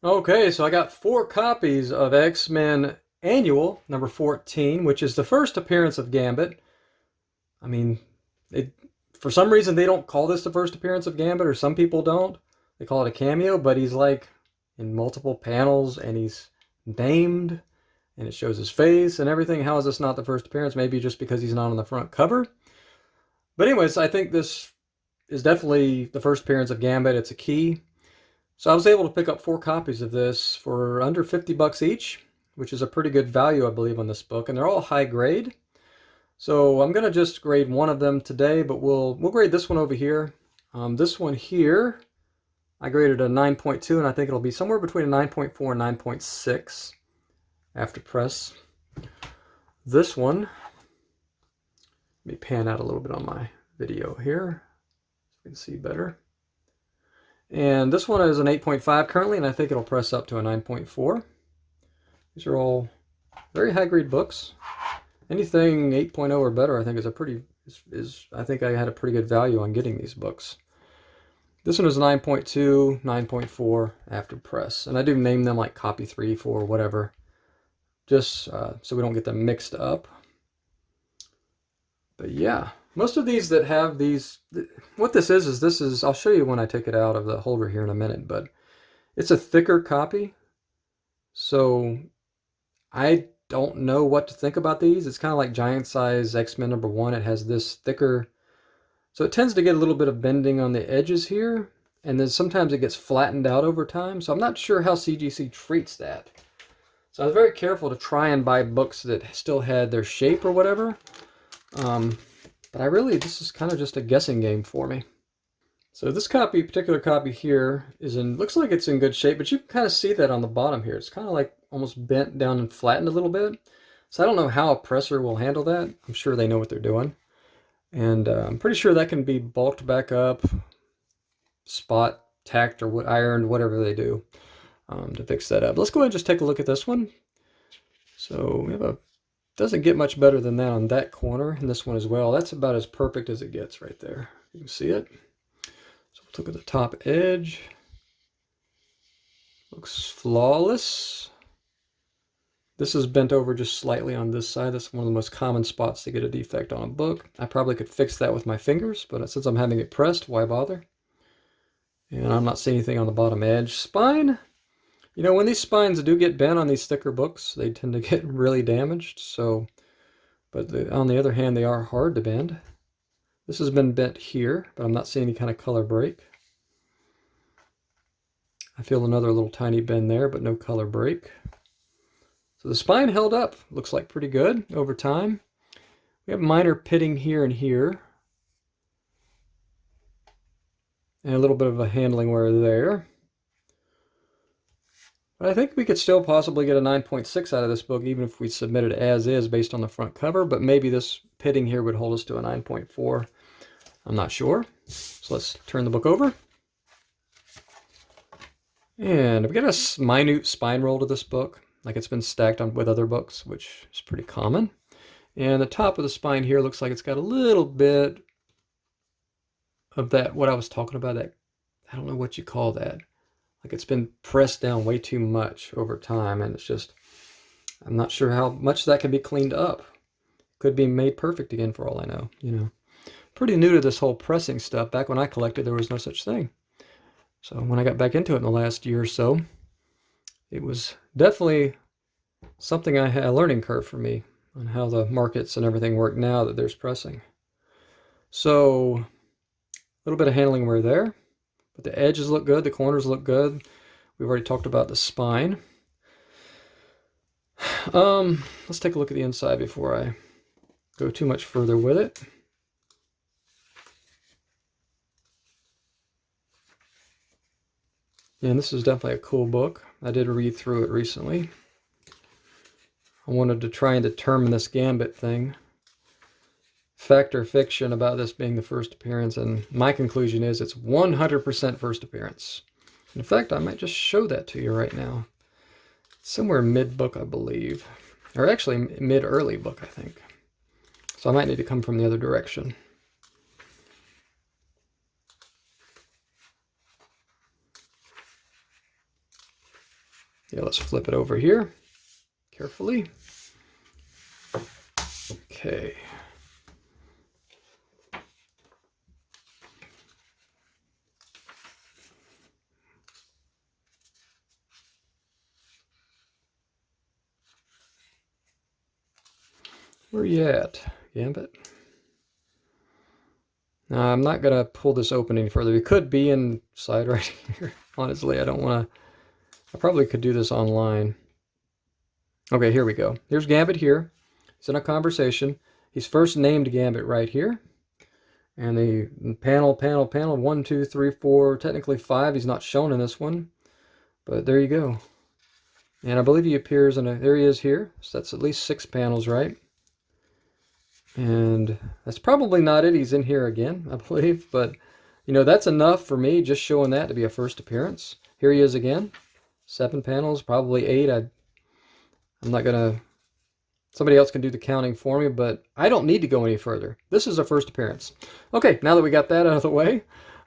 Okay, so I got 4 copies of X-Men Annual number 14, which is the first appearance of Gambit. I mean, it, for some reason they don't call this the first appearance of Gambit, or some people don't. They call it a cameo, but he's like in multiple panels and he's named and it shows his face and everything. How is this not the first appearance? Maybe just because he's not on the front cover. But anyways, I think this is definitely the first appearance of Gambit. It's a key. So I was able to pick up 4 copies of this for under 50 bucks each, which is a pretty good value, I believe, on this book. And they're all high grade. So I'm going to just grade one of them today, but we'll grade this one over here. This one here, I graded a 9.2, and I think it'll be somewhere between a 9.4 and 9.6 after press. This one, let me pan out a little bit on my video here so you can see better. And this one is an 8.5 currently, and I think it'll press up to a 9.4. These are all very high grade books. Anything 8.0 or better, I think I think I had a pretty good value on getting these books. This one is 9.2, 9.4 after press, and I do name them like copy 3, 4, whatever, just so we don't get them mixed up. But yeah, most of these that have these, what this is, I'll show you when I take it out of the holder here in a minute, but it's a thicker copy, so I don't know what to think about these. It's kind of like giant size X-Men number 1. It has this thicker, so it tends to get a little bit of bending on the edges here, and then sometimes it gets flattened out over time, so I'm not sure how CGC treats that. So I was very careful to try and buy books that still had their shape or whatever. But this is kind of just a guessing game for me. So this particular copy here looks like it's in good shape, but you can kind of see that on the bottom here. It's kind of like almost bent down and flattened a little bit. So I don't know how a presser will handle that. I'm sure they know what they're doing. And I'm pretty sure that can be bulked back up, spot tacked or ironed, whatever they do to fix that up. Let's go ahead and just take a look at this one. So we have doesn't get much better than that on that corner, and this one as well. That's about as perfect as it gets right there. You can see it. So we'll look at the top edge. Looks flawless. This is bent over just slightly on this side. That's one of the most common spots to get a defect on a book. I probably could fix that with my fingers, but since I'm having it pressed, why bother? And I'm not seeing anything on the bottom edge. Spine, you know, when these spines do get bent on these thicker books, they tend to get really damaged. So, on the other hand, they are hard to bend. This has been bent here, but I'm not seeing any kind of color break. I feel another little tiny bend there, but no color break. So the spine held up. Looks like pretty good over time. We have minor pitting here and here. And a little bit of a handling wear there. But I think we could still possibly get a 9.6 out of this book, even if we submit it as is based on the front cover. But maybe this pitting here would hold us to a 9.4. I'm not sure. So let's turn the book over. And we got a minute spine roll to this book, like it's been stacked on with other books, which is pretty common. And the top of the spine here looks like it's got a little bit of that, what I was talking about, that, I don't know what you call that. Like it's been pressed down way too much over time, and it's just, I'm not sure how much that can be cleaned up. Could be made perfect again for all I know, you know. Pretty new to this whole pressing stuff. Back when I collected, there was no such thing. So when I got back into it in the last year or so, it was definitely something a learning curve for me on how the markets and everything work now that there's pressing. So a little bit of handling wear there, but the edges look good, the corners look good. We've already talked about the spine. Let's take a look at the inside before I go too much further with it. And this is definitely a cool book. I did read through it recently. I wanted to try and determine this Gambit thing. Fact or fiction about this being the first appearance, and my conclusion is it's 100% first appearance. In fact, I might just show that to you right now. Somewhere mid-book, I believe. Or actually mid-early book, I think. So I might need to come from the other direction. Yeah, let's flip it over here carefully. Okay. Where you at, Gambit? Now, I'm not going to pull this open any further. It could be inside right here. Honestly, I don't want to. I probably could do this online. Okay, here we go. Here's Gambit here. He's in a conversation. He's first named Gambit right here. And the panel, 1, 2, 3, 4, technically 5. He's not shown in this one. But there you go. And I believe he appears in there he is here. So that's at least 6 panels, right? And that's probably not it. He's in here again, I believe. But, you know, that's enough for me, just showing that to be a first appearance. Here he is again. 7 panels, probably 8. I'm not going to... Somebody else can do the counting for me, but I don't need to go any further. This is a first appearance. Okay, now that we got that out of the way.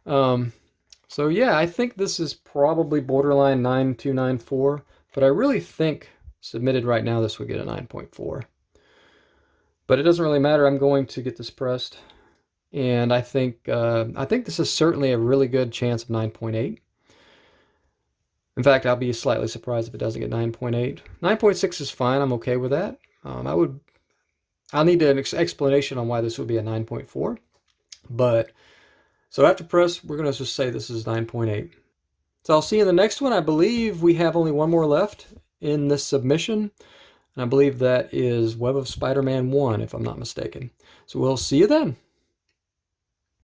So, yeah, I think this is probably borderline 9.294. But I really think, submitted right now, this would get a 9.4. But it doesn't really matter. I'm going to get this pressed. And I think this is certainly a really good chance of 9.8. In fact, I'll be slightly surprised if it doesn't get 9.8. 9.6 is fine. I'm okay with that. I'll need an explanation on why this would be a 9.4. But, so after press, we're going to just say this is 9.8. So I'll see you in the next one. I believe we have only one more left in this submission. And I believe that is Web of Spider-Man 1, if I'm not mistaken. So we'll see you then.